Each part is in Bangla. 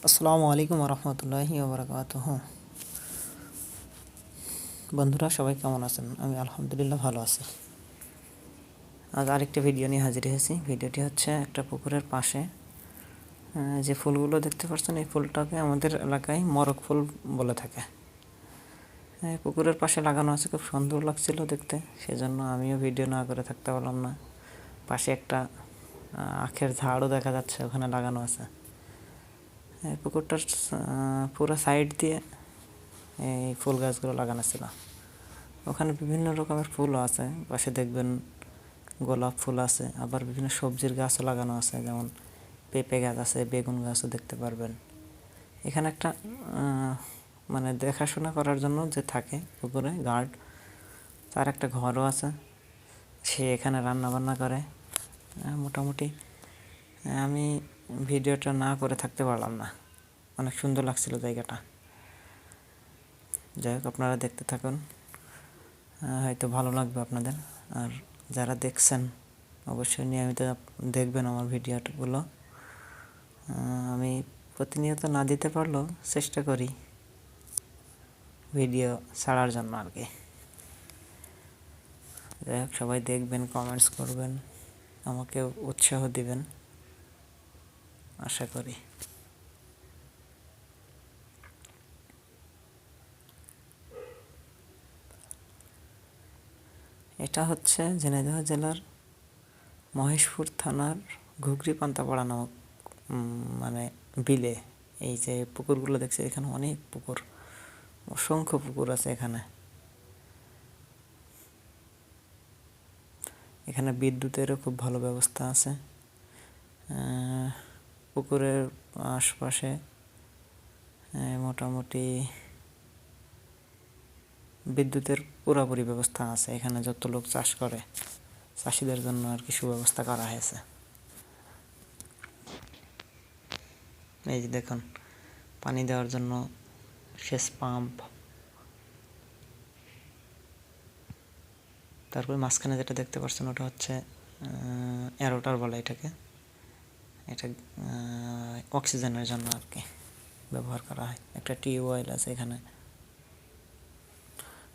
আসসালামু আলাইকুম রহমতুল্লাহি ওবরাকাতুহু। বন্ধুরা সবাই কেমন আছেন? আমি আলহামদুলিল্লাহ ভালো আছি। আজ আরেকটা ভিডিও নিয়ে হাজির হয়েছি। ভিডিওটি হচ্ছে একটা পুকুরের পাশে যে ফুলগুলো দেখতে পাচ্ছেন, এই ফুলটাকে আমাদের এলাকায় মরক ফুল বলে থাকে। পুকুরের পাশে লাগানো আছে, খুব সুন্দর লাগছিল দেখতে, সেজন্য আমিও ভিডিও না করে থাকতে পারলাম না। পাশে একটা আখের ঝাড়ও দেখা যাচ্ছে, ওখানে লাগানো আছে। পুকুরটার পুরো সাইড দিয়ে এই ফুল গাছগুলো লাগানো ছিল। ওখানে বিভিন্ন রকমের ফুলও আছে, পাশে দেখবেন গোলাপ ফুল আছে, আবার বিভিন্ন সবজির গাছও লাগানো আছে, যেমন পেঁপে গাছ আছে, বেগুন গাছও দেখতে পারবেন। এখানে একটা মানে দেখাশোনা করার জন্য যে থাকে পুকুরে গার্ড, তার একটা ঘরও আছে, সে এখানে রান্না বান্না করে। মোটামুটি আমি ভিডিওটা না করে থাকতে পারলাম না, অনেক সুন্দর লাগছিল জায়গাটা। যাই হোক, আপনারা দেখতে থাকুন, হয়তো ভালো লাগবে আপনাদের। আর যারা দেখছেন অবশ্যই নিয়মিত দেখবেন আমার ভিডিওগুলো। আমি প্রতিনিয়ত না দিতে পারলেও চেষ্টা করি ভিডিও ছাড়ার জন্য আর কি। যাই হোক, সবাই দেখবেন, কমেন্টস করবেন, আমাকে উৎসাহ দিবেন আশা করি। এটা হচ্ছে ঝিনাইদহ জেলার মহেশপুর থানার ঘুগরি পান্তাপাড়া নামক মানে বিলে এই যে পুকুরগুলো দেখছি, এখানে অনেক পুকুর, অসংখ্য পুকুর আছে এখানে। এখানে বিদ্যুতেরও খুব ভালো ব্যবস্থা আছে। পুকুরের আশপাশে মোটামুটি বিদ্যুতের পুরোপুরি ব্যবস্থা আছে। এখানে যত লোক চাষ করে, চাষিদের জন্য আর কি সুব্যবস্থা করা হয়েছে। এই যে দেখুন, পানি দেওয়ার জন্য সেচ পাম্প, তারপরে মাঝখানে যেটা দেখতে পাচ্ছেন ওটা হচ্ছে অ্যারোটার বলে এটাকে। এটা অক্সিজেনের জন্য আর কি ব্যবহার করা হয়। একটা টিউবওয়েল আছে এখানে,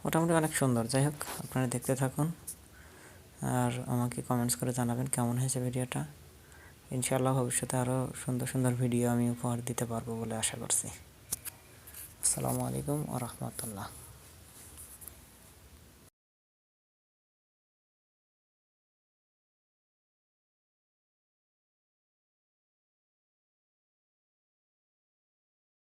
মোটামুটি অনেক সুন্দর। যাই হোক, আপনারা দেখতে থাকুন আর আমাকে কমেন্টস করে জানাবেন কেমন হয়েছে ভিডিওটা। ইনশাআল্লাহ ভবিষ্যতে আরও সুন্দর সুন্দর ভিডিও আমি উপহার দিতে পারবো বলে আশা করছি। আসসালামু আলাইকুম ওয়া রাহমাতুল্লাহ।